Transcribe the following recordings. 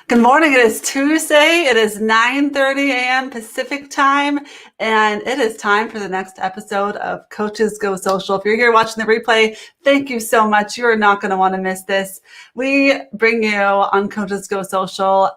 Good morning. It is Tuesday. It is 9:30 a.m. Pacific time, and it is time for the next episode of Coaches Go Social. If you're here watching the replay, thank you so much. You are not going to want to miss this. We bring you on Coaches Go Social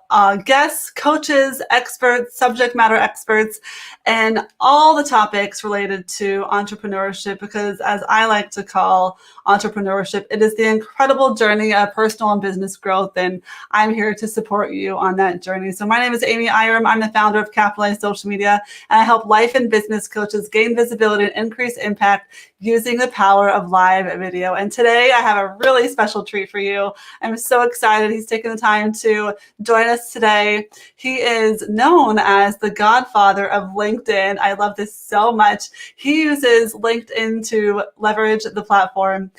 guests, coaches, experts, subject matter experts, and all the topics related to entrepreneurship, because as I like to call entrepreneurship, it is the incredible journey of personal and business growth, and I'm here to support you on that journey. So my name is Airom. I'm the founder of Capitalize Social Media, and I help life and business coaches gain visibility and increase impact using the power of live video. And today I have a really special treat for you. I'm so excited. He's taken the time to join us today. He is known as the godfather of LinkedIn. I love this so much. He uses LinkedIn to leverage the platform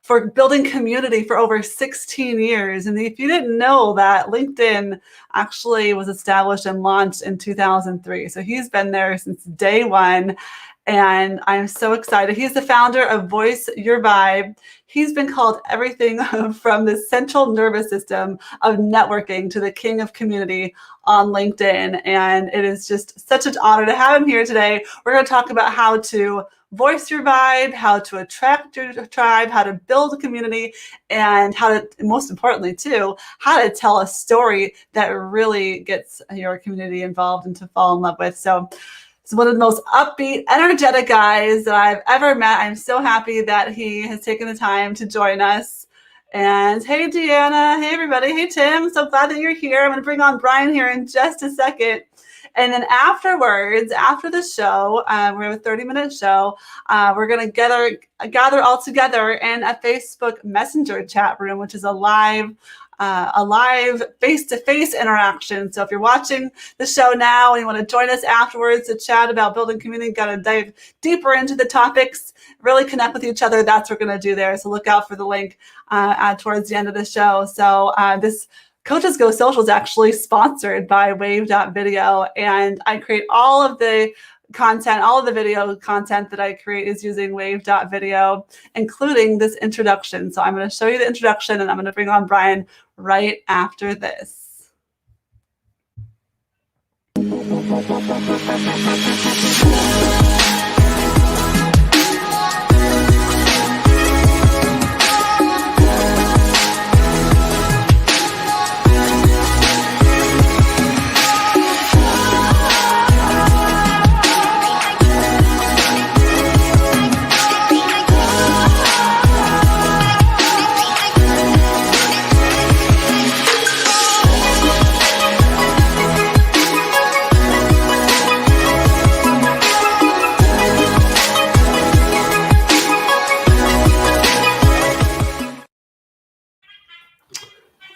for building community for over 16 years. And if you didn't know that, LinkedIn actually was established and launched in 2003. So he's been there since day one. And I'm so excited. He's the founder of Voice Your Vibe. He's been called everything from the central nervous system of networking to the king of community on LinkedIn. And it is just such an honor to have him here today. We're going to talk about how to voice your vibe, how to attract your tribe, how to build a community, and how to, most importantly too, how to tell a story that really gets your community involved and to fall in love with. So he's one of the most upbeat, energetic guys that I've ever met. I'm so happy that he has taken the time to join us. And hey, Deanna. Hey, everybody. Hey, Tim. So glad that you're here. I'm going to bring on Brian here in just a second. And then afterwards, after the show, we have a 30-minute show. We're going to gather all together in a Facebook Messenger chat room, which is a live face-to-face interaction. So if you're watching the show now and you want to join us afterwards to chat about building community, got to dive deeper into the topics, really connect with each other, that's what we're going to do there. So look out for the link towards the end of the show. So this Coaches Go Social is actually sponsored by Wave.video, and I create all of the content, all of the video content that I create is using Wave.video, including this introduction. So I'm going to show you the introduction, and I'm going to bring on Brian right after this.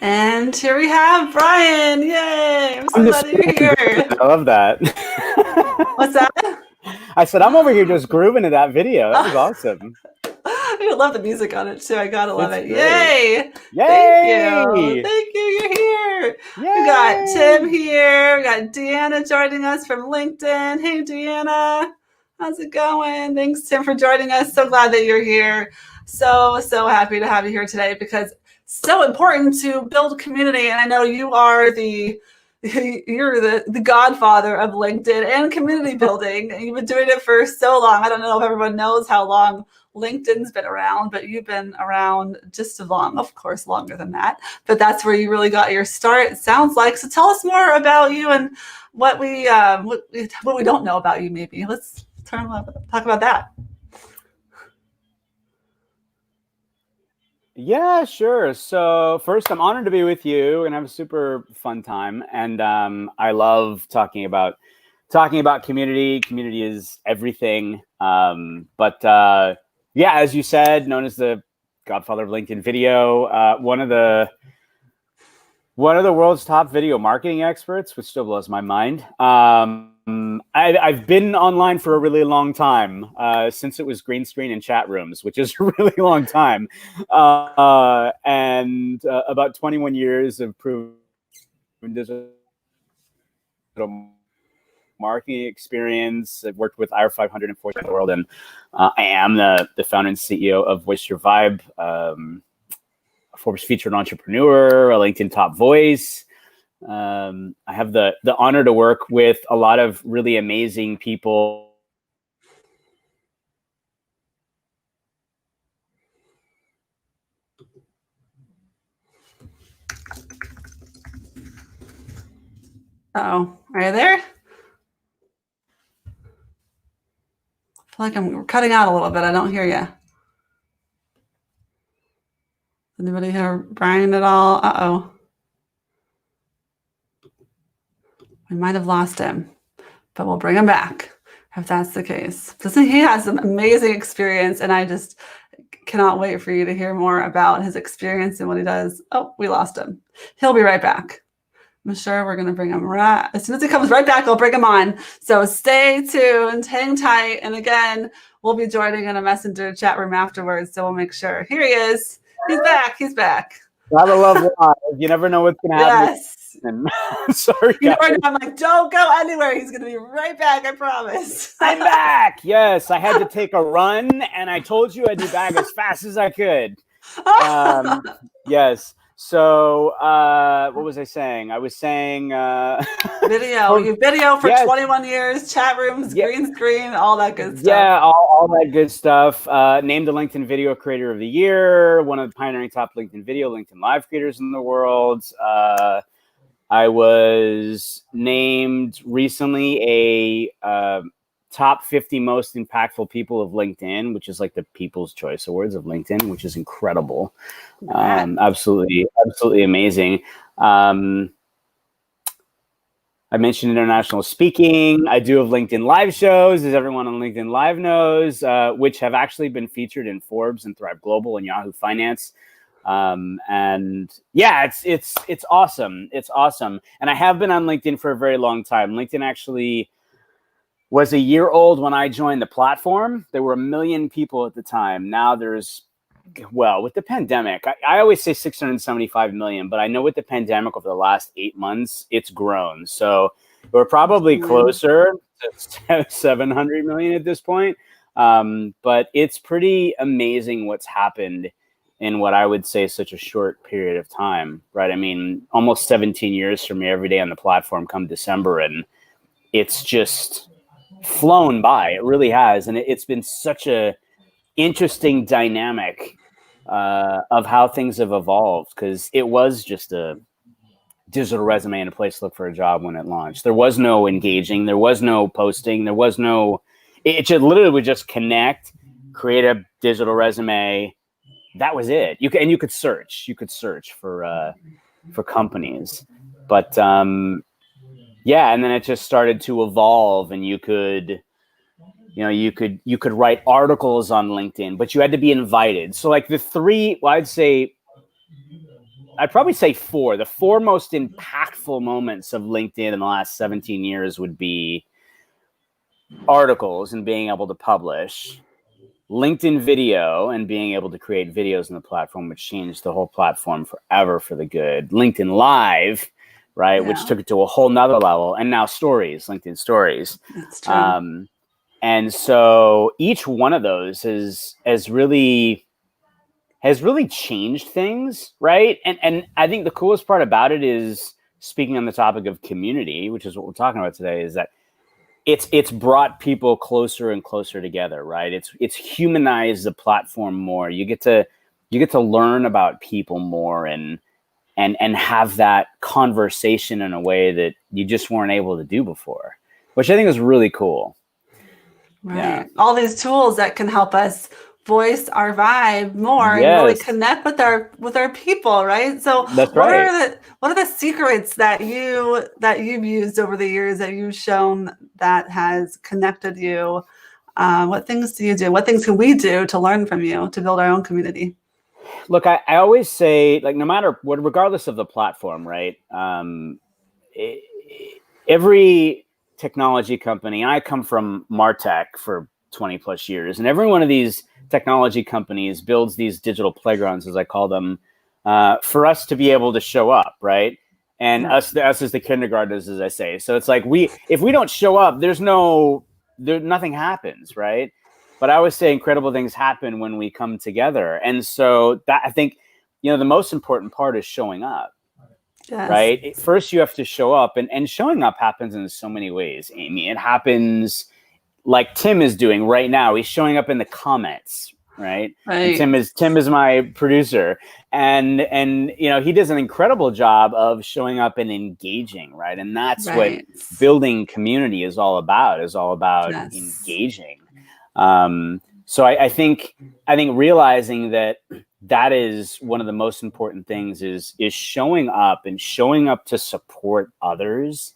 And here we have Brian. Yay! I'm so glad you're here. I love that. What's that? I said, I'm over here just grooving to that video. That was awesome. I love the music on it too. I gotta love it. Great. Yay! Yay! Thank you. You're here. Yay! We got Tim here. We got Deanna joining us from LinkedIn. Hey, Deanna. How's it going? Thanks, Tim, for joining us. So glad that you're here. So happy to have you here today, because it's so important to build community. And I know you are you're the godfather of LinkedIn and community building. You've been doing it for so long. I don't know if everyone knows how long LinkedIn's been around, but you've been around just as long, of course, longer than that. But that's where you really got your start, it sounds like. So tell us more about you and what we don't know about you, maybe. Let's talk about that. Yeah, sure. So first, I'm honored to be with you and have a super fun time. And I love talking about community. Community is everything. Yeah, as you said, known as the godfather of LinkedIn video, one of the world's top video marketing experts, which still blows my mind. I've been online for a really long time, since it was green screen and chat rooms, which is a really long time. And about 21 years of proven digital marketing experience. I've worked with Airom 500 and Fortune in the world, and I am the founder and CEO of Voice Your Vibe, Forbes featured entrepreneur, a LinkedIn top voice. I have the honor to work with a lot of really amazing people. Oh, are you there? I feel like I'm cutting out a little bit. I don't hear you. Anybody hear Brian at all? Uh-oh. We might have lost him, but we'll bring him back if that's the case. He has an amazing experience, and I just cannot wait for you to hear more about his experience and what he does. Oh, we lost him. He'll be right back. I'm sure we're going to bring him right as soon as he comes right back. I'll bring him on. So stay tuned, hang tight. And again, we'll be joining in a messenger chat room afterwards. So we'll make sure. Here he is. He's back. He's back. Gotta love live. You never know what's going to happen. Yes. Sorry, you never know. I'm like, don't go anywhere. He's going to be right back. I promise. I'm back. Yes, I had to take a run, and I told you I'd be back as fast as I could. Yes. So what was I saying? I was saying video. You video for 21 years, chat rooms, green screen, all that good stuff. Yeah, all that good stuff. Named the LinkedIn Video Creator of the Year, one of the pioneering top LinkedIn Video, LinkedIn Live creators in the world. I was named recently a top 50 most impactful people of LinkedIn, which is like the People's Choice Awards of LinkedIn, which is incredible. Absolutely amazing. I mentioned international speaking. I do have LinkedIn Live shows, as everyone on LinkedIn Live knows, which have actually been featured in Forbes and Thrive Global and Yahoo Finance. And yeah, it's awesome. It's awesome. And I have been on LinkedIn for a very long time. LinkedIn actually was a year old when I joined the platform. There were 1 million people at the time. Now there's, well, with the pandemic, I always say 675 million, but I know with the pandemic over the last 8 months, it's grown. So we're probably closer to 700 million at this point. But it's pretty amazing what's happened in what I would say such a short period of time, right? I mean, almost 17 years for me every day on the platform come December, and it's just flown by. It really has. And it's been such a interesting dynamic of how things have evolved, because it was just a digital resume and a place to look for a job when it launched. There was no engaging, there was no posting, there was no, it just literally would just connect, create a digital resume. That was it. You could search for companies, but yeah, and then it just started to evolve, and you could write articles on LinkedIn, but you had to be invited. So like I'd probably say four. The four most impactful moments of LinkedIn in the last 17 years would be articles and being able to publish, LinkedIn Video and being able to create videos on the platform, which changed the whole platform forever for the good. LinkedIn Live, right, which took it to a whole nother level, and now Stories, LinkedIn Stories. That's true. And so each one of those has really changed things, right? And I think the coolest part about it is, speaking on the topic of community, which is what we're talking about today, is that it's brought people closer and closer together, right? It's humanized the platform more. You get to learn about people more and have that conversation in a way that you just weren't able to do before, which I think is really cool. Right. Yeah. All these tools that can help us voice our vibe more and really connect with our people, right? So that's right. What are the secrets that you've used over the years that you've shown that has connected you? What things do you do? What things can we do to learn from you to build our own community? Look, I always say, like, no matter what, regardless of the platform, right? Every technology company, I come from MarTech for 20 plus years, and every one of these technology companies builds these digital playgrounds, as I call them, for us to be able to show up, right? And us as the kindergartners, as I say. So it's like if we don't show up, nothing happens, right? But I always say incredible things happen when we come together. And so that, I think, the most important part is showing up. Yes. Right? First, you have to show up, and showing up happens in so many ways, Amy. It happens like Tim is doing right now. He's showing up in the comments, right? And Tim is my producer, and he does an incredible job of showing up and engaging, right? And that's what building community is all about. Engaging. So I think realizing that is one of the most important things is showing up to support others,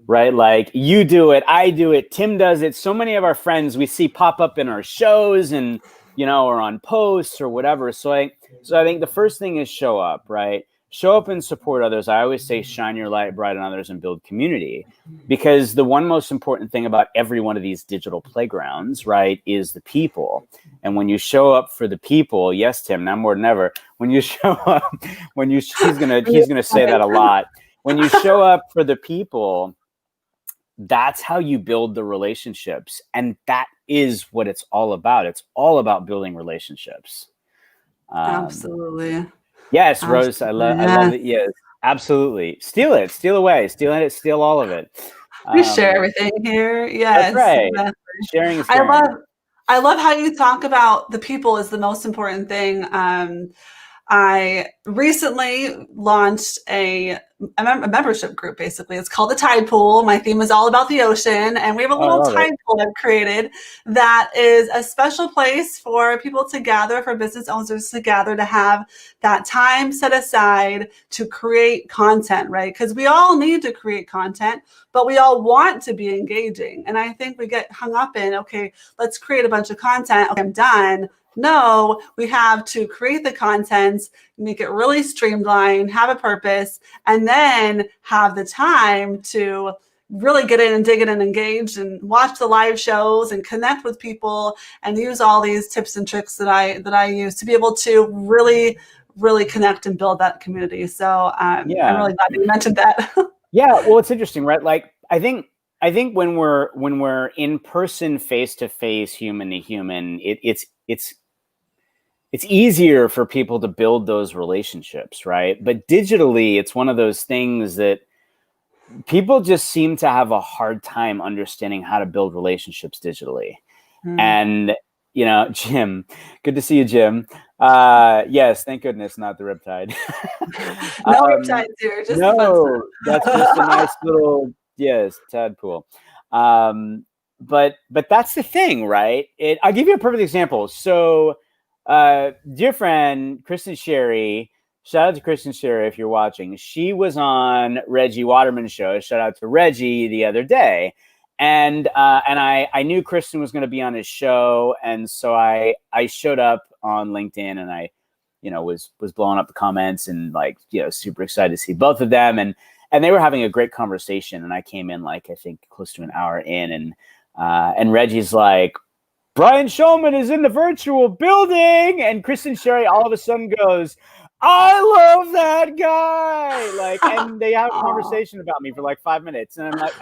right? Like, you do it, I do it, Tim does it. So many of our friends we see pop up in our shows and, or on posts or whatever. So I think the first thing is show up, right? Show up and support others. I always say, shine your light bright on others and build community, because the one most important thing about every one of these digital playgrounds, right, is the people. And when you show up for the people, yes, Tim, now more than ever, when you show up, he's gonna say that a lot. When you show up for the people, that's how you build the relationships. And that is what it's all about. It's all about building relationships. Absolutely. Yes, Rose, I love it. Yes, absolutely. Steal it, steal away, steal all of it. We share everything here. Yes. That's right. Exactly. Sharing is caring. I love how you talk about the people is the most important thing. I recently launched a membership group, basically. It's called the Tide Pool. My theme is all about the ocean. And we have a little tide pool I've created that is a special place for people to gather, for business owners to gather, to have that time set aside to create content, right? Because we all need to create content, but we all want to be engaging. And I think we get hung up in, okay, let's create a bunch of content. Okay, I'm done. No, we have to create the content, make it really streamlined, have a purpose, and then have the time to really get in and dig in and engage and watch the live shows and connect with people and use all these tips and tricks that I use to be able to really, really connect and build that community. So I'm really glad you mentioned that. Yeah, well, it's interesting, right? Like, I think when we're in person, face to face, human to human, it's easier for people to build those relationships, right? But digitally, it's one of those things that people just seem to have a hard time understanding how to build relationships digitally. And, Jim, good to see you, Jim. Yes, thank goodness, not the Riptide. No Riptides here, just no, that's just a nice little, tadpole. But that's the thing, right? I'll give you a perfect example. So, dear friend Kristen Sherry, shout out to Kristen Sherry if you're watching. She was on Reggie Waterman's show. Shout out to Reggie the other day, and I knew Kristen was going to be on his show, and so I showed up on LinkedIn, and I was blowing up the comments and super excited to see both of them, and they were having a great conversation, and I came in I think close to an hour in, and Reggie's like, Brian Schulman is in the virtual building, and Kristen Sherry all of a sudden goes, I love that guy. And they have a conversation about me for 5 minutes. And I'm like,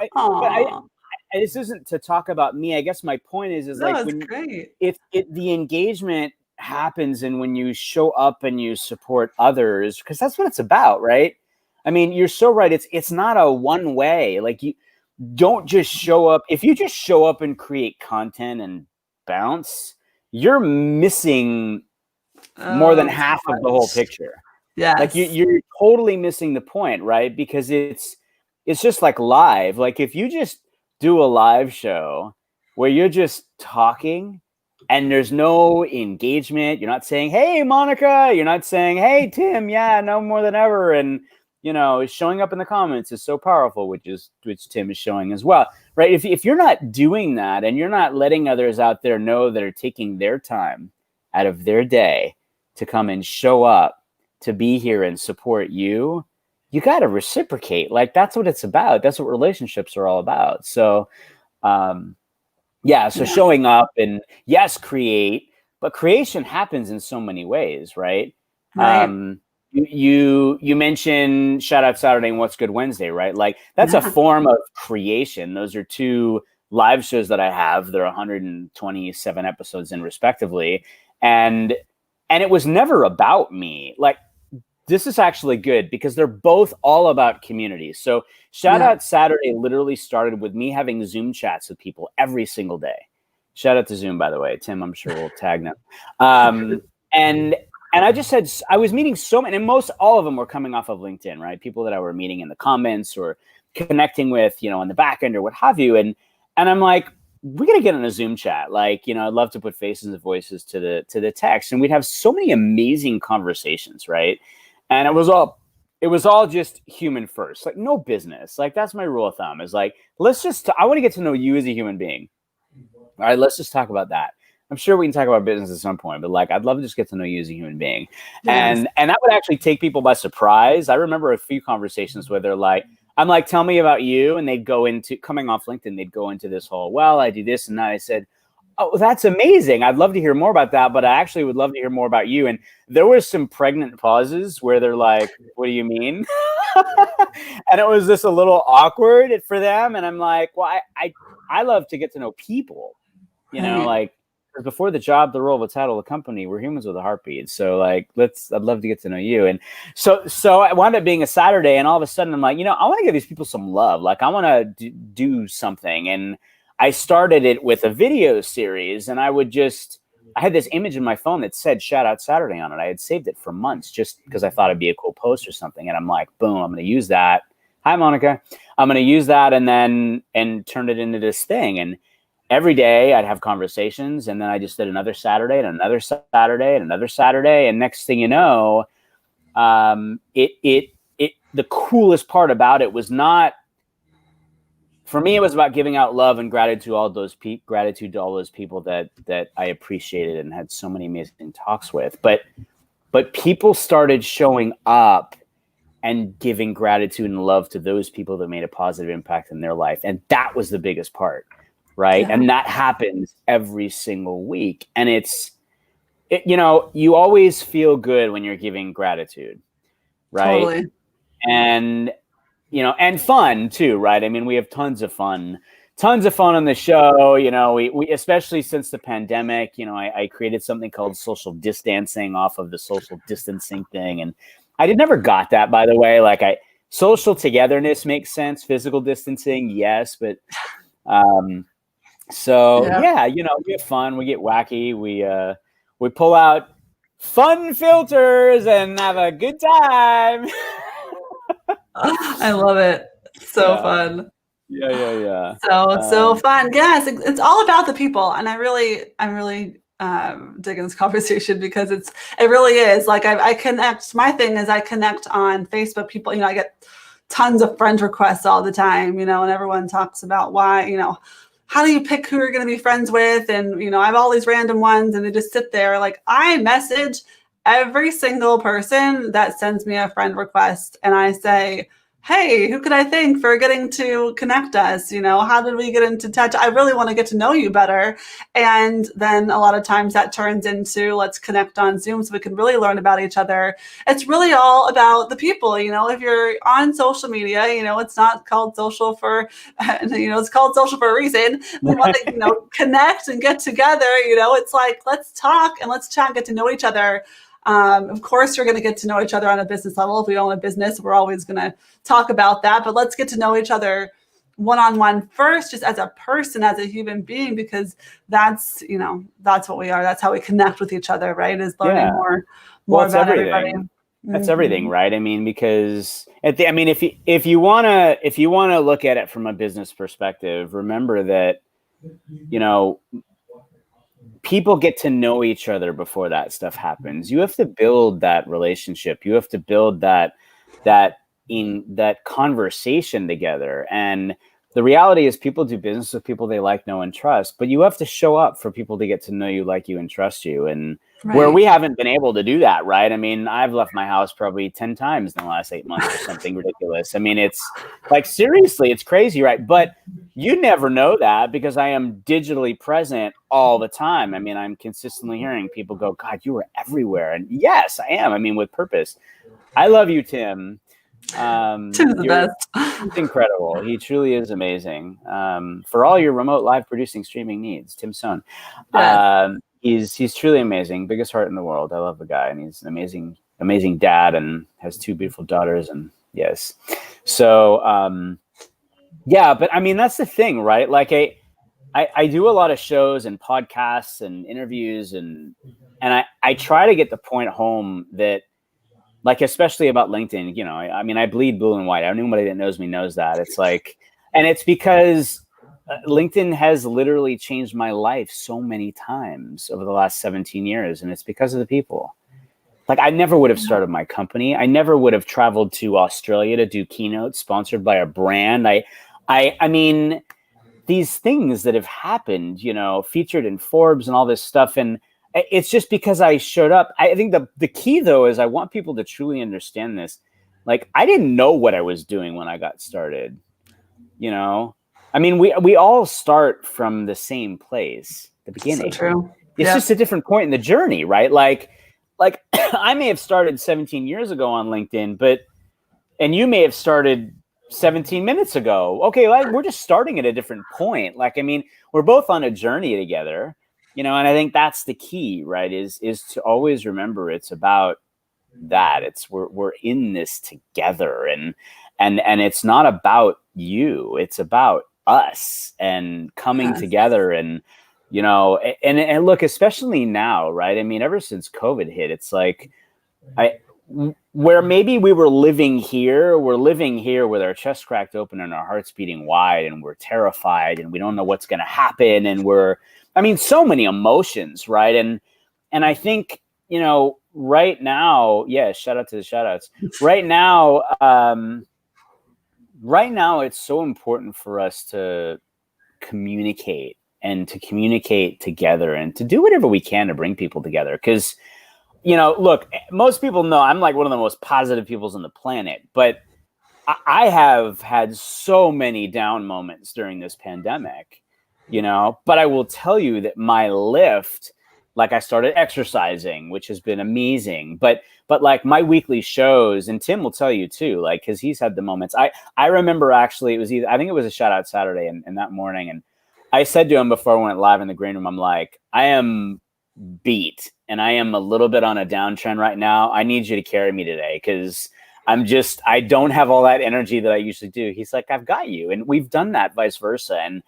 this isn't to talk about me. I guess my point is great. If the engagement happens and when you show up and you support others, because that's what it's about, right? I mean, you're so right. It's not a one way. You don't just show up. If you just show up and create content and bounce, you're missing more than half of the whole picture. Yeah, you're totally missing the point, right? Because it's just like live. If you just do a live show where you're just talking and there's no engagement, you're not saying, hey Monica, you're not saying, hey Tim, no more than ever, and showing up in the comments is so powerful, which Tim is showing as well, right? If you're not doing that and you're not letting others out there know that are taking their time out of their day to come and show up, to be here and support you, you got to reciprocate. That's what it's about. That's what relationships are all about. So, showing up and yes, create, but creation happens in so many ways, right? You mentioned Shout Out Saturday and What's Good Wednesday, right? That's a form of creation. Those are two live shows that I have. There are 127 episodes in respectively. And it was never about me. this is actually good because they're both all about community. So Shout Out Saturday literally started with me having Zoom chats with people every single day. Shout out to Zoom, by the way. Tim, I'm sure we'll tag them. And I just said, I was meeting so many, and most all of them were coming off of LinkedIn, right? People that I were meeting in the comments or connecting with, you know, on the back end or what have you. And I'm like, we're going to get on a Zoom chat. Like, you know, I'd love to put faces and voices to the text. And we'd have so many amazing conversations, right? And it was all just human first, like no business. Like that's my rule of thumb is like, I want to get to know you as a human being. All right, let's just talk about that. I'm sure we can talk about business at some point, but like, I'd love to just get to know you as a human being. Yes. And that would actually take people by surprise. I remember a few conversations where they're like, I'm like, tell me about you. And they'd go into, coming off LinkedIn, they'd go into this whole, well, I do this and that. I said, oh, that's amazing. I'd love to hear more about that, but I actually would love to hear more about you. And there were some pregnant pauses where they're like, what do you mean? And it was just a little awkward for them. And I'm like, well, I love to get to know people, you know, like before the job, the role, the title, the company, we're humans with a heartbeat. So like, I'd love to get to know you. And so it wound up being a Saturday, and all of a sudden I'm like, you know, I want to give these people some love. Like I want to do something. And I started it with a video series, and I had this image in my phone that said Shout Out Saturday on it. I had saved it for months just because I thought it'd be a cool post or something. And I'm like, boom, I'm going to use that. Hi, Monica. I'm going to use that and turn it into this thing. And every day I'd have conversations, and then I just did another Saturday and another Saturday and another Saturday. And next thing you know, the coolest part about it was not, for me, it was about giving out love and gratitude to all those people that I appreciated and had so many amazing talks with. But people started showing up and giving gratitude and love to those people that made a positive impact in their life. And that was the biggest part, right? Yeah. And that happens every single week. And you know, you always feel good when you're giving gratitude, right? Totally. And you know, and fun too, right? I mean, we have tons of fun on the show. You know, we especially since the pandemic, you know, I created something called social distancing off of the social distancing thing. And I never got that, by the way. Like social togetherness makes sense. Physical distancing, yes. But, yeah, you know, we have fun, we get wacky. We pull out fun filters and have a good time. I love it. So fun. Yeah. So fun. Yes, it's all about the people, and I'm really digging this conversation because it really is. Like I connect. My thing is I connect on Facebook. People, you know, I get tons of friend requests all the time. You know, and everyone talks about why. You know, how do you pick who you're going to be friends with? And you know, I have all these random ones, and they just sit there. Like I message every single person that sends me a friend request, and I say, hey, who could I thank for getting to connect us? You know, how did we get into touch? I really want to get to know you better. And then a lot of times that turns into let's connect on Zoom so we can really learn about each other. It's really all about the people. You know, if you're on social media, you know, it's not called social for, you know, it's called social for a reason. We want to, you know, connect and get together. You know, it's like, let's talk and let's chat and get to know each other. Of course, you're going to get to know each other on a business level. If we own a business, we're always going to talk about that. But let's get to know each other one-on-one first, just as a person, as a human being, because that's, you know, that's what we are. That's how we connect with each other, right? Is learning more about everybody. That's everything, right? I mean, because if you want to look at it from a business perspective, remember that, you know, people get to know each other before that stuff happens. You have to build that relationship. You have to build that conversation together. And the reality is people do business with people they like, know, and trust, but you have to show up for people to get to know you, like you, and trust you. And where we haven't been able to do that, right? I mean, I've left my house probably 10 times in the last 8 months or something ridiculous. I mean, it's like, seriously, it's crazy, right? But you never know that because I am digitally present all the time. I mean, I'm consistently hearing people go, God, you were everywhere. And yes, I am. I mean, with purpose. I love you, Tim. Tim's the best. He's incredible. He truly is amazing. For all your remote live producing streaming needs, Tim Sohn. Yes. He's truly amazing. Biggest heart in the world. I love the guy, and he's an amazing amazing dad and has 2 beautiful daughters. And yes. So, yeah, but I mean, that's the thing, right? Like I do a lot of shows and podcasts and interviews, and I try to get the point home that, like, especially about LinkedIn, you know, I mean, I bleed blue and white. Anybody that knows me knows that. It's like, and it's because LinkedIn has literally changed my life so many times over the last 17 years. And it's because of the people. Like, I never would have started my company. I never would have traveled to Australia to do keynotes sponsored by a brand. I mean, these things that have happened, you know, featured in Forbes and all this stuff. And it's just because I showed up. I think the key, though, is I want people to truly understand this. Like, I didn't know what I was doing when I got started, you know? I mean, we all start from the same place, the beginning. So true. It's just a different point in the journey, right? Like I may have started 17 years ago on LinkedIn, and you may have started 17 minutes ago. Okay, like, we're just starting at a different point. Like, I mean, we're both on a journey together, you know, and I think that's the key, right? Is to always remember it's about that. It's we're in this together, and it's not about you. It's about us and coming together, and you know, and look, especially now, right? I mean, ever since COVID hit, it's like where maybe we're living here with our chest cracked open and our hearts beating wide, and we're terrified and we don't know what's going to happen. And so many emotions, right? And I think, you know, right now, shout out to the shout outs. Right now, it's so important for us to communicate together and to do whatever we can to bring people together. Because, you know, look, most people know I'm like one of the most positive people on the planet, but I have had so many down moments during this pandemic, you know, but I will tell you that my lift, like, I started exercising, which has been amazing, but like my weekly shows, and Tim will tell you too, like, cause he's had the moments. I remember, actually, I think it was a shout out Saturday, and that morning, and I said to him before I went live in the green room, I'm like, I am beat and I am a little bit on a downtrend right now. I need you to carry me today, because I don't have all that energy that I usually do. He's like, I've got you. And we've done that vice versa. And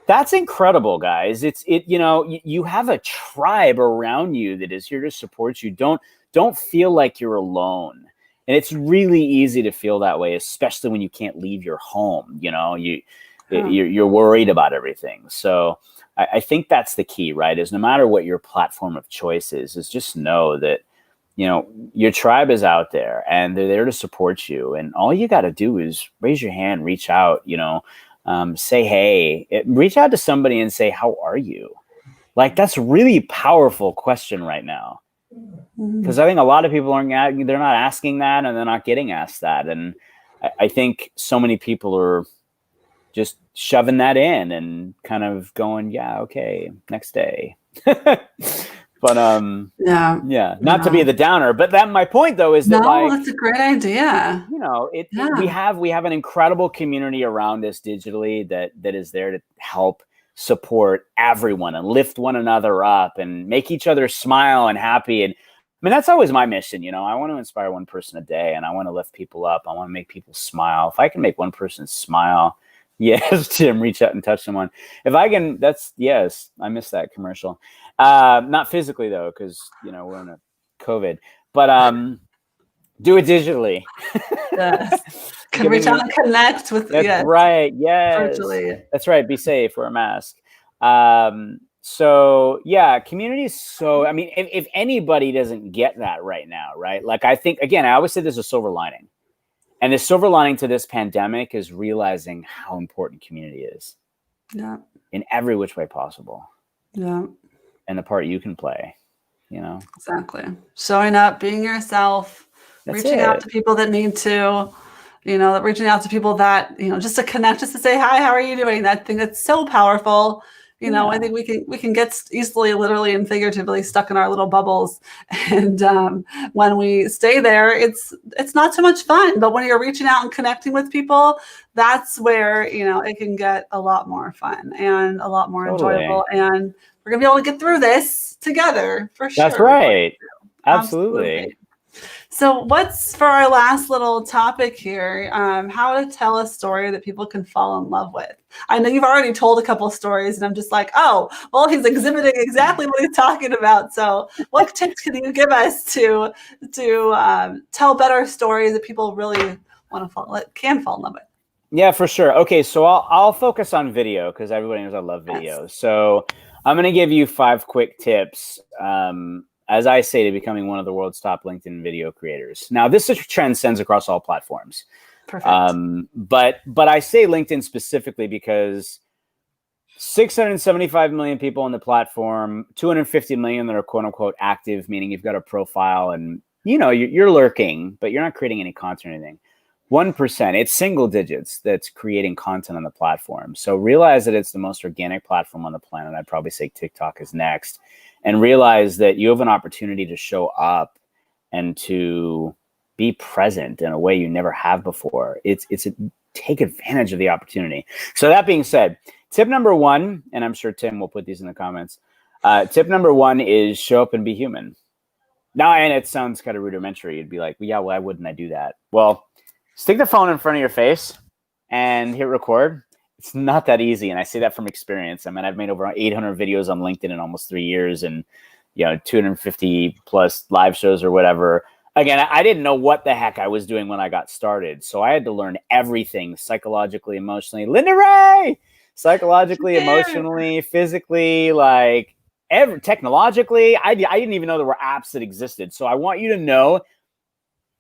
that's incredible, guys. You know, you have a tribe around you that is here to support you. Don't feel like you're alone. And it's really easy to feel that way, especially when you can't leave your home. You know, you're worried about everything. So I think that's the key, right? Is no matter what your platform of choice is just know that, you know, your tribe is out there and they're there to support you. And all you got to do is raise your hand, reach out, you know, say, hey, reach out to somebody and say, how are you? Like, that's a really powerful question right now. Because I think a lot of people they're not asking that, and they're not getting asked that. And I think so many people are just shoving that in and kind of going, yeah, okay, next day. But not to be the downer, but my point though is that, like, that's a great idea. You know, we have an incredible community around us digitally that is there to help support everyone and lift one another up and make each other smile and happy. And I mean, that's always my mission. You know, I want to inspire one person a day, and I want to lift people up. I want to make people smile. If I can make one person smile, yes, Jim, reach out and touch someone. If I can, yes, I missed that commercial. Not physically though, because, you know, we're in a COVID, but do it digitally. Yes. Can reach out and connect with. That's right. Yes, virtually. That's right. Be safe. Wear a mask. So yeah, community is so. I mean, if anybody doesn't get that right now, right? Like, I think, again, I always say there's a silver lining. And the silver lining to this pandemic is realizing how important community is. Yeah. In every which way possible. Yeah. And the part you can play, you know. Exactly. Showing up, being yourself, reaching out to people that need to, you know, reaching out to people that, you know, just to connect, just to say, hi, how are you doing? That thing that's so powerful. You know, I think we can get easily, literally and figuratively, stuck in our little bubbles. And when we stay there, it's not so much fun. But when you're reaching out and connecting with people, that's where, you know, it can get a lot more fun and a lot more enjoyable. And we're going to be able to get through this together, for sure. That's right. Absolutely. So what's for our last little topic here? How to tell a story that people can fall in love with. I know you've already told a couple of stories, and I'm just like, oh, well, he's exhibiting exactly what he's talking about. So what tips can you give us to tell better stories that people really can fall in love with? Yeah, for sure. Okay, so I'll focus on video because everybody knows I love video. Yes. So I'm going to give you 5 quick tips, as I say, to becoming one of the world's top LinkedIn video creators. Now, this transcends across all platforms, Perfect. but I say LinkedIn specifically because 675 million people on the platform, 250 million that are quote unquote active, meaning you've got a profile and you're lurking, but you're not creating any content or anything. 1%, it's single digits that's creating content on the platform. So realize that it's the most organic platform on the planet. I'd probably say TikTok is next. And realize that you have an opportunity to show up and to be present in a way you never have before. Take advantage of the opportunity. So that being said, tip number 1, and I'm sure Tim will put these in the comments. Tip number 1 is show up and be human. Now, and it sounds kind of rudimentary. You'd be like, well, yeah, why wouldn't I do that? Well, stick the phone in front of your face and hit record. It's not that easy. And I say that from experience. I mean, I've made over 800 videos on LinkedIn in almost 3 years and, 250 plus live shows or whatever. Again, I didn't know what the heck I was doing when I got started. So I had to learn everything psychologically, emotionally. Linda Ray! Psychologically, emotionally, physically, like technologically. I didn't even know there were apps that existed. So I want you to know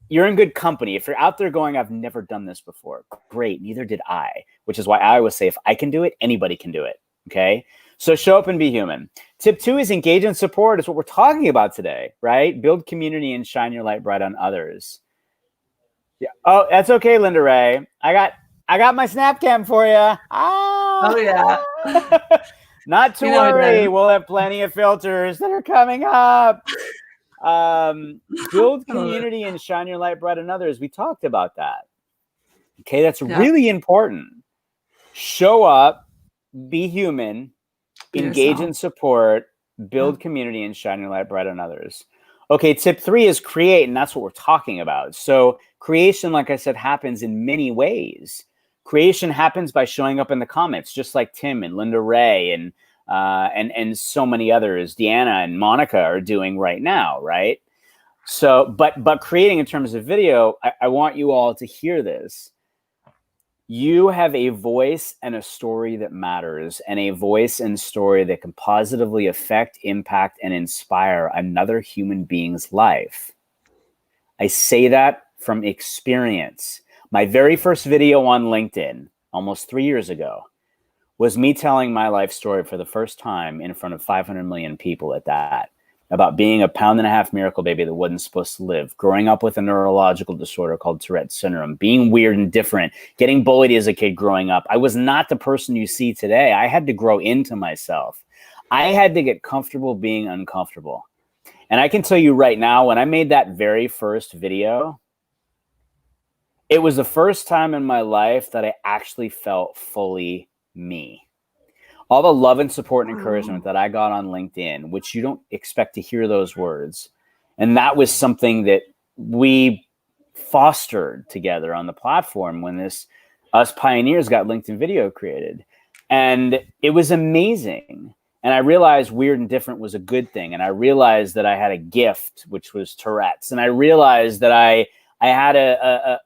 you're in good company. If you're out there going, I've never done this before, great, neither did I, which is why I always say, if I can do it, anybody can do it, okay? So show up and be human. Tip 2 is engage and support. Is what we're talking about today, right? Build community and shine your light bright on others. Yeah. Oh, that's okay, Linda Ray. I got my snap cam for you. Oh yeah. Not to worry, we'll have plenty of filters that are coming up. Build community and shine your light bright on others. We talked about that. Okay, that's really important. Show up, be human, engage and support, build community and shine your light bright on others. Okay, tip 3 is create, and that's what we're talking about. So creation, like I said, happens in many ways. Creation happens by showing up in the comments, just like Tim and Linda Ray and so many others, Deanna and Monica are doing right now, right? So, but creating in terms of video, I want you all to hear this. You have a voice and a story that matters, and a voice and story that can positively affect, impact, and inspire another human being's life. I say that from experience. My very first video on LinkedIn, almost 3 years ago, was me telling my life story for the first time in front of 500 million people at that, about being a 1.5 pound miracle baby that wasn't supposed to live, growing up with a neurological disorder called Tourette's syndrome, being weird and different, getting bullied as a kid growing up. I was not the person you see today. I had to grow into myself. I had to get comfortable being uncomfortable. And I can tell you right now, when I made that very first video, it was the first time in my life that I actually felt fully me. All the love and support and encouragement that I got on LinkedIn, which you don't expect to hear those words. And that was something that we fostered together on the platform when us pioneers got LinkedIn video created. And it was amazing. And I realized weird and different was a good thing. And I realized that I had a gift, which was Tourette's. And I realized that I had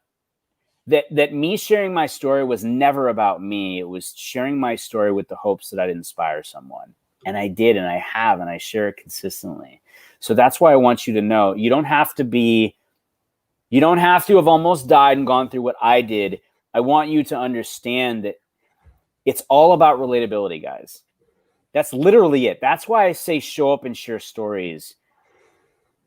that me sharing my story was never about me. It was sharing my story with the hopes that I'd inspire someone. And I did, and I have, and I share it consistently. So that's why I want you to know, you don't have to have almost died and gone through what I did. I want you to understand that it's all about relatability, guys. That's literally it. That's why I say show up and share stories,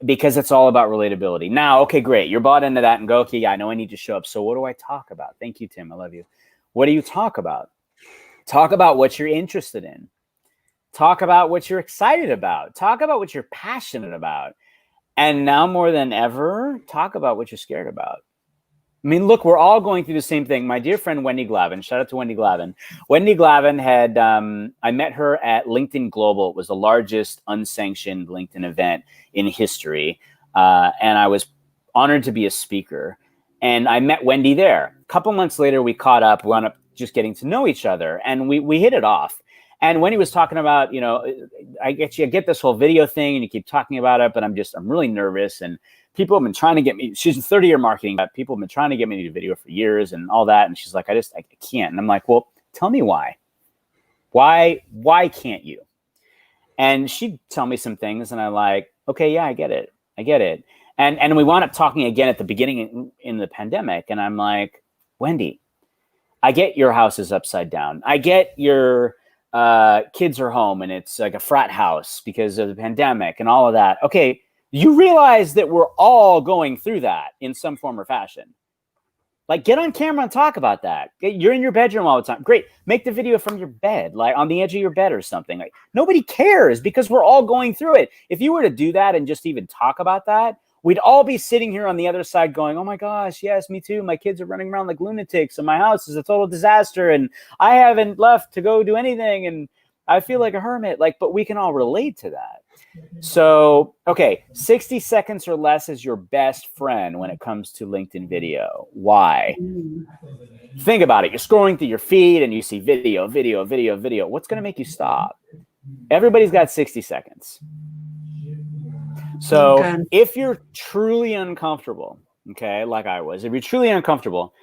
because it's all about relatability. Now, okay, great. You're bought into that and go, okay, yeah, I know I need to show up. So what do I talk about? Thank you, Tim. I love you. What do you talk about? Talk about what you're interested in. Talk about what you're excited about. Talk about what you're passionate about. And now more than ever, talk about what you're scared about. I mean, look, we're all going through the same thing. My dear friend, Wendy Glavin, shout out to Wendy Glavin. Wendy Glavin had, I met her at LinkedIn Global. It was the largest unsanctioned LinkedIn event in history. And I was honored to be a speaker. And I met Wendy there. A couple months later, we caught up, wound up just getting to know each other, and we hit it off. And Wendy was talking about, I get this whole video thing and you keep talking about it, but I'm really nervous. And people have been trying to get me, she's a 30-year marketing, but people have been trying to get me to do video for years and all that. And she's like, I can't. And I'm like, well, tell me why. Why can't you? And she'd tell me some things and I'm like, okay, yeah, I get it. And we wound up talking again at the beginning in the pandemic. And I'm like, Wendy, I get your house is upside down. I get your kids are home and it's like a frat house because of the pandemic and all of that. Okay, you realize that we're all going through that in some form or fashion. Like, get on camera and talk about that. You're in your bedroom all the time. Great. Make the video from your bed, like on the edge of your bed or something. Like, nobody cares because we're all going through it. If you were to do that and just even talk about that, we'd all be sitting here on the other side going, oh my gosh, yes, me too. My kids are running around like lunatics and my house is a total disaster and I haven't left to go do anything and I feel like a hermit. Like, but we can all relate to that. So, okay, 60 seconds or less is your best friend when it comes to LinkedIn video. Why? Think about it. You're scrolling through your feed and you see video. What's going to make you stop? Everybody's got 60 seconds. So if you're truly uncomfortable, okay, like I was, if you're truly uncomfortable,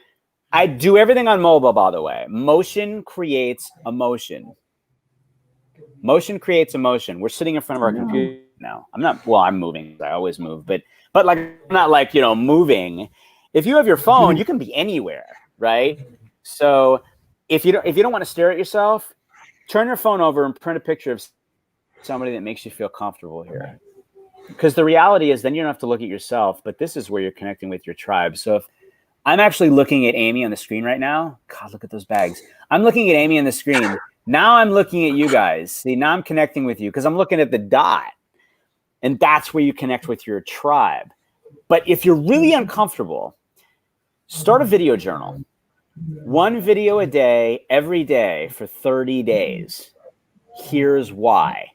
I do everything on mobile, by the way. Motion creates emotion. Motion creates emotion. We're sitting in front of our computer now. I'm moving. I always move, but like, I'm not like, moving. If you have your phone, you can be anywhere, right? So if you don't want to stare at yourself, turn your phone over and print a picture of somebody that makes you feel comfortable here. Because the reality is then you don't have to look at yourself, but this is where you're connecting with your tribe. So if I'm actually looking at Amy on the screen right now, God, look at those bags. I'm looking at Amy on the screen. Now I'm looking at you guys. See, now I'm connecting with you because I'm looking at the dot. And that's where you connect with your tribe. But if you're really uncomfortable, start a video journal. 1 video a day, every day for 30 days. Here's why.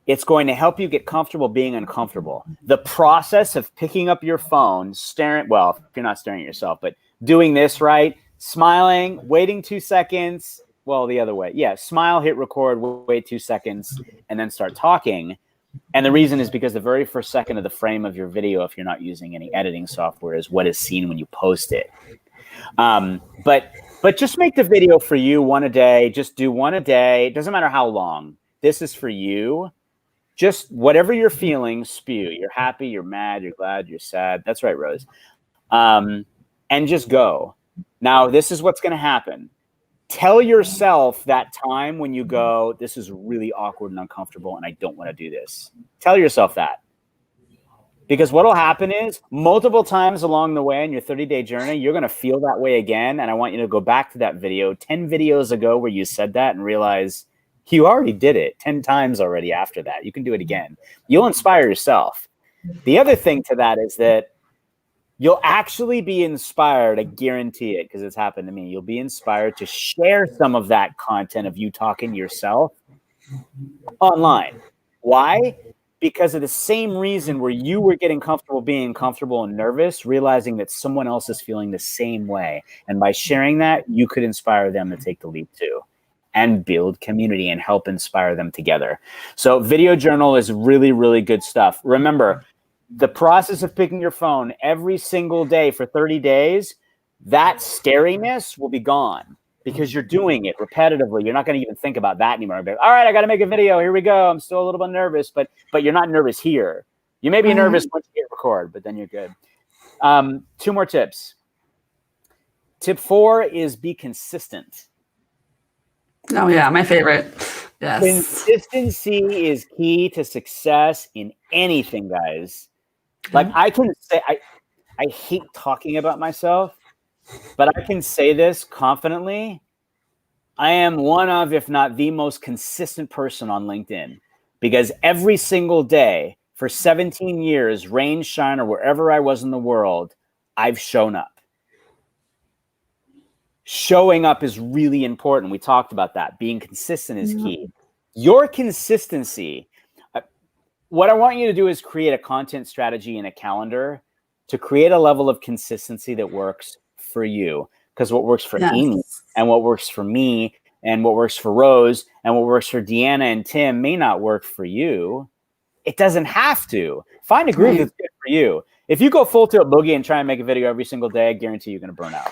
It's going to help you get comfortable being uncomfortable. The process of picking up your phone, staring, well, if you're not staring at yourself, but doing this, right? Smiling, waiting 2 seconds. Well, the other way. Yeah, smile, hit record, wait 2 seconds, and then start talking. And the reason is because the very first second of the frame of your video, if you're not using any editing software, is what is seen when you post it. But just make the video for you, 1 a day. Just do 1 a day. It doesn't matter how long. This is for you. Just whatever you're feeling, spew. You're happy, you're mad, you're glad, you're sad. That's right, Rose. And just go. Now, this is what's going to happen. Tell yourself that time when you go, this is really awkward and uncomfortable and I don't want to do this. Tell yourself that. Because what will happen is multiple times along the way in your 30-day journey, you're going to feel that way again. And I want you to go back to that video 10 videos ago where you said that and realize you already did it 10 times already after that. You can do it again. You'll inspire yourself. The other thing to that is that you'll actually be inspired. I guarantee it because it's happened to me. You'll be inspired to share some of that content of you talking to yourself online. Why? Because of the same reason where you were getting comfortable being comfortable and nervous, realizing that someone else is feeling the same way. And by sharing that, you could inspire them to take the leap too and build community and help inspire them together. So video journal is really, really good stuff. Remember, the process of picking your phone every single day for 30 days, that scariness will be gone because you're doing it repetitively. You're not going to even think about that anymore. But, all right, I got to make a video. Here we go. I'm still a little bit nervous, but you're not nervous here. You may be nervous once you hit record, but then you're good. 2 more tips. Tip 4 is be consistent. Oh, yeah, my favorite. Yes. Consistency is key to success in anything, guys. Like I can say, I hate talking about myself, but I can say this confidently. I am one of, if not the most consistent person on LinkedIn because every single day for 17 years, rain, shine, or wherever I was in the world, I've shown up. Showing up is really important. We talked about that. Being consistent is key. Your consistency, what I want you to do is create a content strategy and a calendar to create a level of consistency that works for you. Because what works for Amy and what works for me and what works for Rose and what works for Deanna and Tim may not work for you. It doesn't have to. Find a groove that's good for you. If you go full tilt boogie and try and make a video every single day, I guarantee you're going to burn out.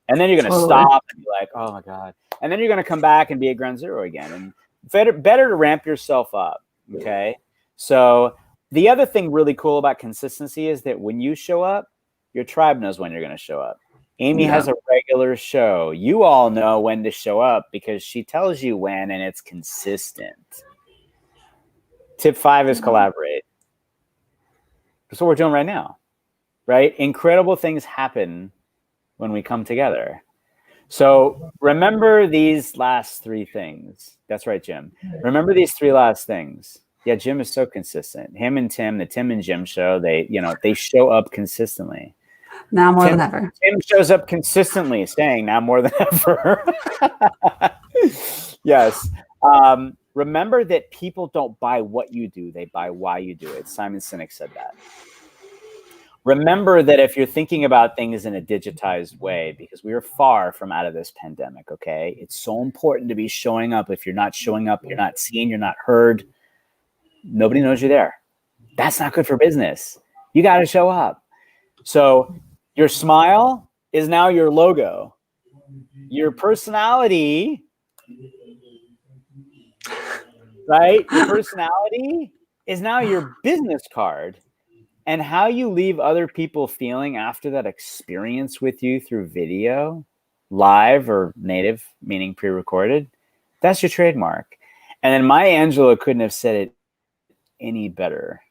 And then you're going to stop and be like, oh my God. And then you're going to come back and be at ground zero again. And better to ramp yourself up. Okay. So the other thing really cool about consistency is that when you show up, your tribe knows when you're going to show up. Amy has a regular show. You all know when to show up because she tells you when and it's consistent. Tip 5 is collaborate. That's what we're doing right now, right? Incredible things happen when we come together. So remember these last 3 things. That's right, Jim. Remember these 3 last things. Yeah, Jim is so consistent. Him and Tim, the Tim and Jim show, they show up consistently. Now more than ever. Tim shows up consistently, saying now more than ever. Yes. Remember that people don't buy what you do, they buy why you do it. Simon Sinek said that. Remember that if you're thinking about things in a digitized way, because we are far from out of this pandemic, okay? It's so important to be showing up. If you're not showing up, you're not seen, you're not heard, nobody knows you're there. That's not good for business. You got to show up. So your smile is now your logo. Your personality, right? Your personality is now your business card. And how you leave other people feeling after that experience with you through video, live or native, meaning pre-recorded, that's your trademark. And then Maya Angelou couldn't have said it any better.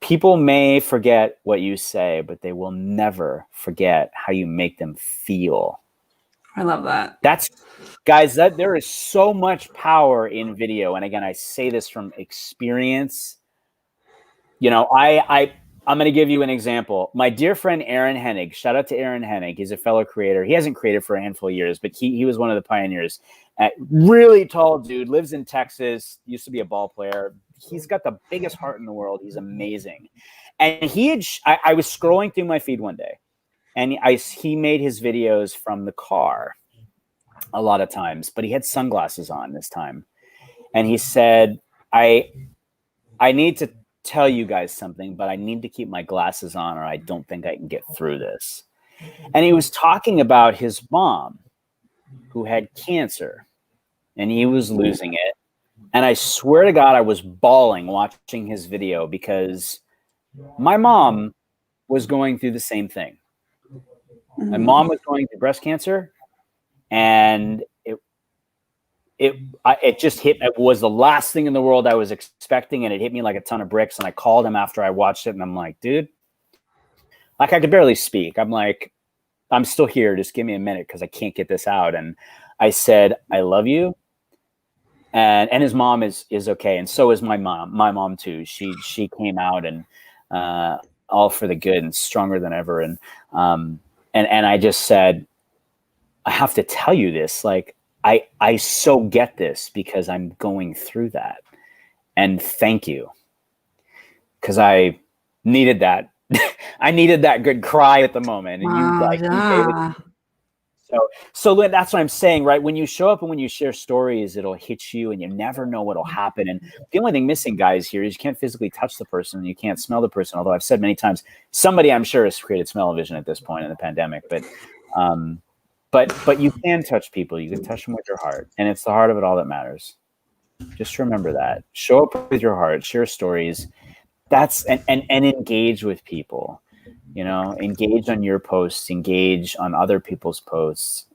People may forget what you say, but they will never forget how you make them feel. I love that. Guys, there is so much power in video. And again, I say this from experience. You know, I'm going to give you an example. My dear friend, Aaron Hennig, shout out to Aaron Hennig. He's a fellow creator. He hasn't created for a handful of years, but he was one of the pioneers. Really tall dude, lives in Texas, used to be a ball player. He's got the biggest heart in the world. He's amazing. And I was scrolling through my feed one day, and he made his videos from the car a lot of times, but he had sunglasses on this time. And he said, I need to tell you guys something, but I need to keep my glasses on or I don't think I can get through this. And he was talking about his mom who had cancer and he was losing it. And I swear to God, I was bawling watching his video because my mom was going through the same thing. My mom was going through breast cancer, and it just hit. It was the last thing in the world I was expecting, and it hit me like a ton of bricks. And I called him after I watched it, and I'm like, dude, like I could barely speak. I'm like, I'm still here. Just give me a minute because I can't get this out. And I said, I love you. And his mom is okay, and so is my mom. My mom too. She came out and all for the good and stronger than ever. And I just said, I have to tell you this. Like I so get this because I'm going through that, and thank you, because I needed that. I needed that good cry at the moment, and you gave it. So Lynn, that's what I'm saying, right? When you show up and when you share stories, it'll hit you and you never know what'll happen. And the only thing missing, guys, here is you can't physically touch the person and you can't smell the person. Although I've said many times, somebody I'm sure has created smell-o-vision at this point in the pandemic. But you can touch people. You can touch them with your heart. And it's the heart of it all that matters. Just remember that. Show up with your heart, share stories. And engage with people. You know, engage on your posts, engage on other people's posts.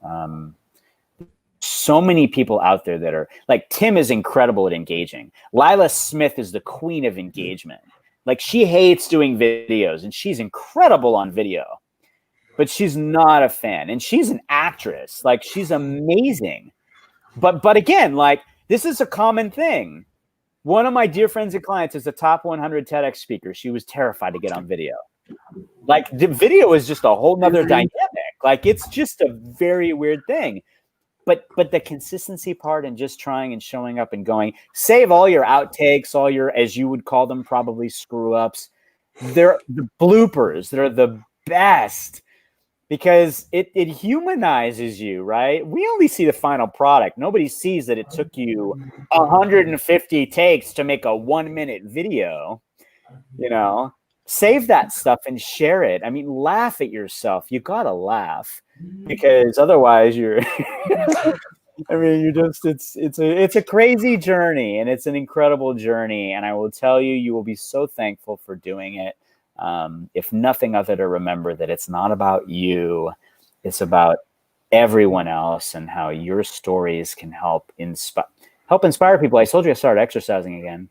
So many people out there that are like, Tim is incredible at engaging. Lila Smith is the queen of engagement. Like, she hates doing videos and she's incredible on video, but she's not a fan. And she's an actress. Like, she's amazing. But again, like, this is a common thing. One of my dear friends and clients is a top 100 TEDx speaker. She was terrified to get on video. Like, the video is just a whole nother dynamic. Like, it's just a very weird thing. But the consistency part and just trying and showing up and going, save all your outtakes, all your, as you would call them, probably screw ups. they're the bloopers. They're the best because it humanizes you, right? We only see the final product. Nobody sees that it took you 150 takes to make a 1-minute video. Save that stuff and share it. I mean, laugh at yourself. You gotta laugh because otherwise you're I mean, it's a crazy journey, and it's an incredible journey. And I will tell you, you will be so thankful for doing it. If nothing other, to remember that it's not about you, it's about everyone else and how your stories can help inspire people. I told you I started exercising again.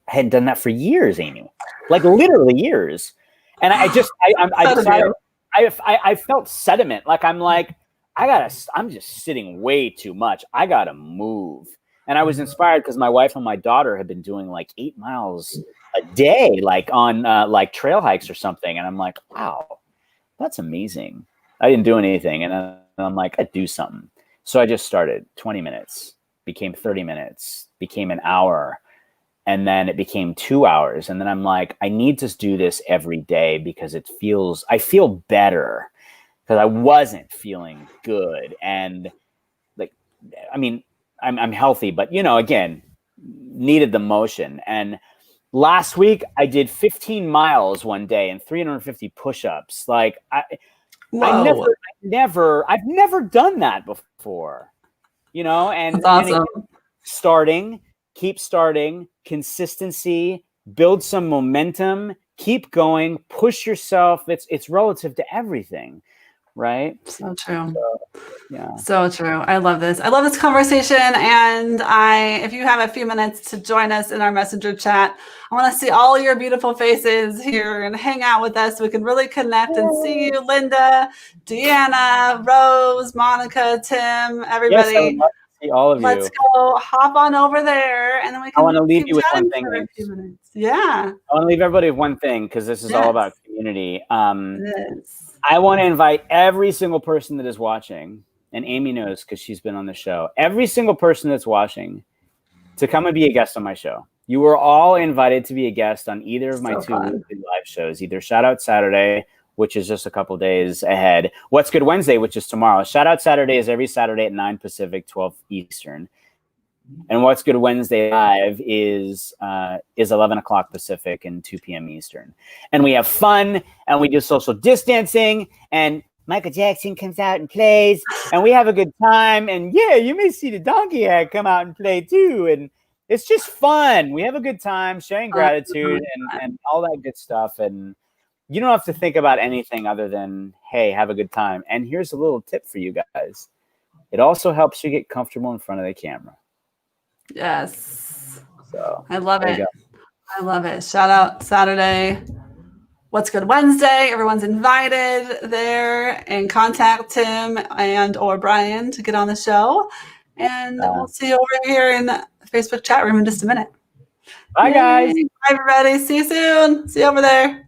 I hadn't done that for years, Amy, like literally years. And I decided I felt sediment. I'm just sitting way too much. I got to move. And I was inspired because my wife and my daughter had been doing like 8 miles a day, like on like trail hikes or something. And I'm like, wow, that's amazing. I didn't do anything. And I'm like, I'd do something. So I just started 20 minutes, became 30 minutes, became an hour. And then it became 2 hours. And then I'm like, I need to do this every day because I feel better. Because I wasn't feeling good, and I'm healthy, but again, needed the motion. And last week I did 15 miles one day and 350 push-ups. Like I've never done that before, and, that's awesome. And again, keep starting, consistency, build some momentum, keep going, push yourself. It's relative to everything. Right? So true. Yeah. So true. I love this. I love this conversation. And if you have a few minutes to join us in our messenger chat, I want to see all your beautiful faces here and hang out with us. So we can really connect and see you, Linda, Deanna, Rose, Monica, Tim, everybody. Yes, I would love to see all of you. Let's go hop on over there, and then we can. I want to leave you with one thing. For a few minutes. Yeah. I want to leave everybody with one thing because this is all about community. It is. I want to invite every single person that is watching, and Amy knows because she's been on the show, every single person that's watching to come and be a guest on my show. You were all invited to be a guest on either of my two live shows, either Shout Out Saturday, which is just a couple days ahead, What's Good Wednesday, which is tomorrow. Shout Out Saturday is every Saturday at 9 Pacific, 12 Eastern. And What's Good Wednesday live is 11 o'clock Pacific and 2 p.m. Eastern. And we have fun, and we do social distancing, and Michael Jackson comes out and plays, and we have a good time. And yeah, you may see the donkey head come out and play too. And it's just fun. We have a good time sharing gratitude and all that good stuff. And you don't have to think about anything other than, hey, have a good time. And here's a little tip for you guys. It also helps you get comfortable in front of the camera. Yes. So I love it. I love it. Shout Out Saturday. What's Good Wednesday? Everyone's invited there, and contact Tim and or Brian to get on the show. And we'll see you over here in the Facebook chat room in just a minute. Bye, guys. Bye, everybody. See you soon. See you over there.